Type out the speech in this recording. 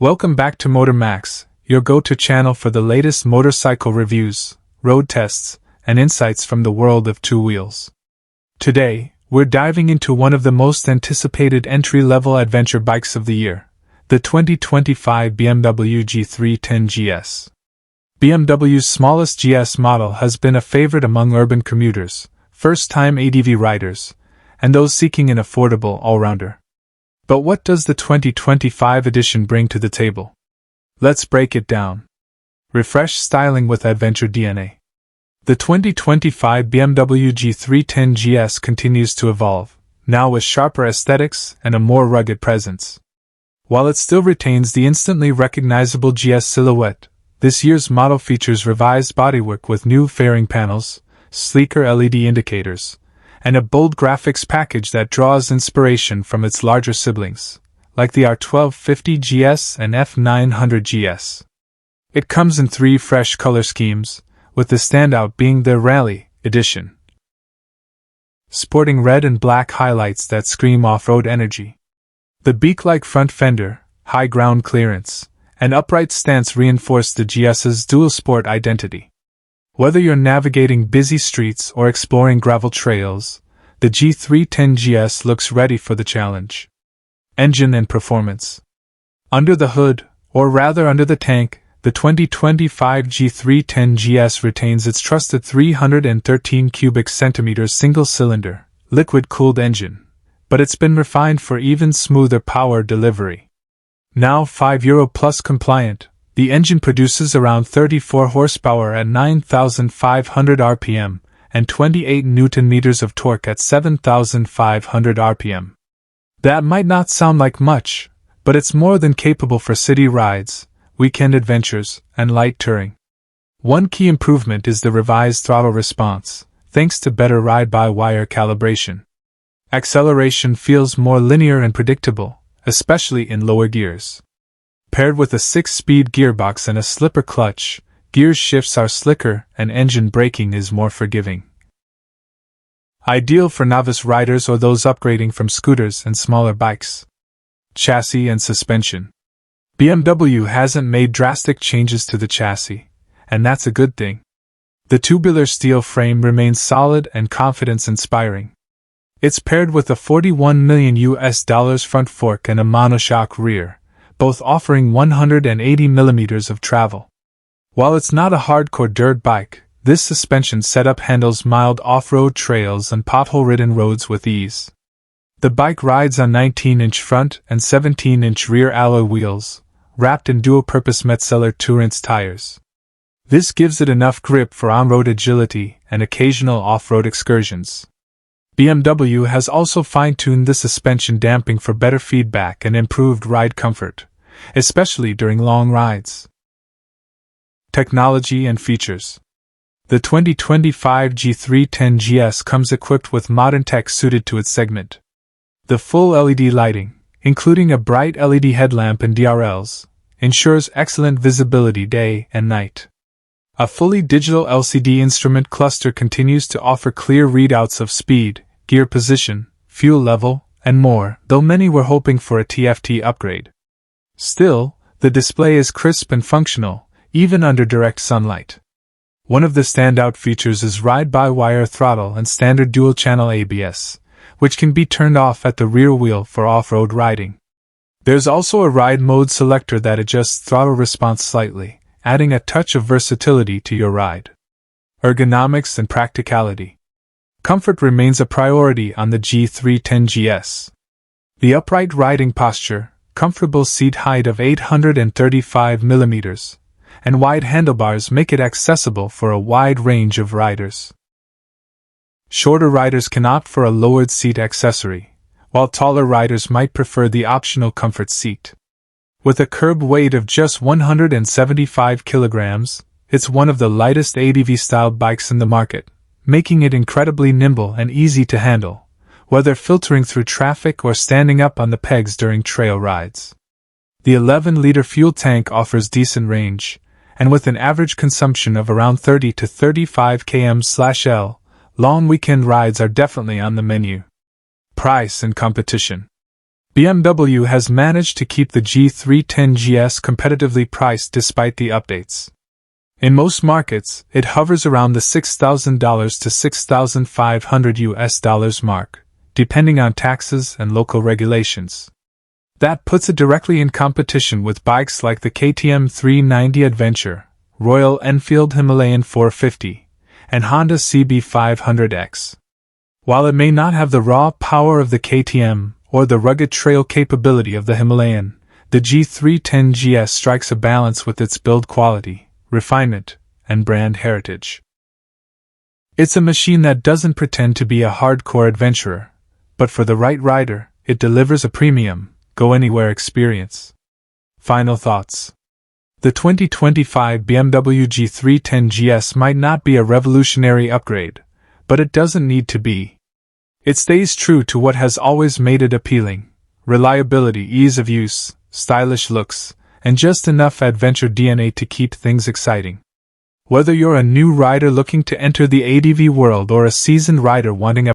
Welcome back to Motor Max, your go-to channel for the latest motorcycle reviews, road tests, and insights from the world of two wheels. Today, we're diving into one of the most anticipated entry-level adventure bikes of the year, the 2025 BMW G310 GS. BMW's smallest GS model has been a favorite among urban commuters, first-time ADV riders, and those seeking an affordable all-rounder. But what does the 2025 edition bring to the table? Let's break it down. Refresh styling with adventure DNA. The 2025 BMW G310 GS continues to evolve, now with sharper aesthetics and a more rugged presence. While it still retains the instantly recognizable GS silhouette, this year's model features revised bodywork with new fairing panels, sleeker LED indicators, and a bold graphics package that draws inspiration from its larger siblings, like the R1250 GS and F900 GS. It comes in three fresh color schemes, with the standout being the Rally Edition, sporting red and black highlights that scream off-road energy. The beak-like front fender, high ground clearance, and upright stance reinforce the GS's dual-sport identity. Whether you're navigating busy streets or exploring gravel trails, the G310 GS looks ready for the challenge. Engine and performance. Under the hood, or rather under the tank, the 2025 G310 GS retains its trusted 313 cubic centimeters single-cylinder, liquid-cooled engine, but it's been refined for even smoother power delivery. Now €5 plus compliant, the engine produces around 34 horsepower at 9,500 RPM and 28 Nm of torque at 7,500 RPM. That might not sound like much, but it's more than capable for city rides, weekend adventures, and light touring. One key improvement is the revised throttle response, thanks to better ride-by-wire calibration. Acceleration feels more linear and predictable, especially in lower gears. Paired with a 6-speed gearbox and a slipper clutch, gear shifts are slicker and engine braking is more forgiving. Ideal for novice riders or those upgrading from scooters and smaller bikes. Chassis and suspension. BMW hasn't made drastic changes to the chassis, and that's a good thing. The tubular steel frame remains solid and confidence-inspiring. It's paired with a $41 million front fork and a monoshock rear, both offering 180 mm of travel. While it's not a hardcore dirt bike, this suspension setup handles mild off-road trails and pothole-ridden roads with ease. The bike rides on 19-inch front and 17-inch rear alloy wheels, wrapped in dual-purpose Metzeler 2-inch tires. This gives it enough grip for on-road agility and occasional off-road excursions. BMW has also fine-tuned the suspension damping for better feedback and improved ride comfort, especially during long rides. Technology and features. The 2025 G310 GS comes equipped with modern tech suited to its segment. The full LED lighting, including a bright LED headlamp and DRLs, ensures excellent visibility day and night. A fully digital LCD instrument cluster continues to offer clear readouts of speed, gear position, fuel level, and more, though many were hoping for a TFT upgrade. Still, the display is crisp and functional, even under direct sunlight. One of the standout features is ride-by-wire throttle and standard dual-channel ABS, which can be turned off at the rear wheel for off-road riding. There's also a ride mode selector that adjusts throttle response slightly, adding a touch of versatility to your ride. Ergonomics and practicality. Comfort remains a priority on the G310 GS. The upright riding posture, comfortable seat height of 835 mm, and wide handlebars make it accessible for a wide range of riders. Shorter riders can opt for a lowered seat accessory, while taller riders might prefer the optional comfort seat. With a curb weight of just 175 kilograms, it's one of the lightest ADV-styled bikes in the market, making it incredibly nimble and easy to handle, whether filtering through traffic or standing up on the pegs during trail rides. The 11-liter fuel tank offers decent range, and with an average consumption of around 30 to 35 km/L, long weekend rides are definitely on the menu. Price and competition. BMW has managed to keep the G310 GS competitively priced despite the updates. In most markets, it hovers around the $6,000 to $6,500 mark, depending on taxes and local regulations. That puts it directly in competition with bikes like the KTM 390 Adventure, Royal Enfield Himalayan 450, and Honda CB500X. While it may not have the raw power of the KTM or the rugged trail capability of the Himalayan, the G310 GS strikes a balance with its build quality, refinement, and brand heritage. It's a machine that doesn't pretend to be a hardcore adventurer, but for the right rider, it delivers a premium, go-anywhere experience. Final thoughts. The 2025 BMW G310 GS might not be a revolutionary upgrade, but it doesn't need to be. It stays true to what has always made it appealing: reliability, ease of use, stylish looks, and just enough adventure DNA to keep things exciting. Whether you're a new rider looking to enter the ADV world or a seasoned rider wanting a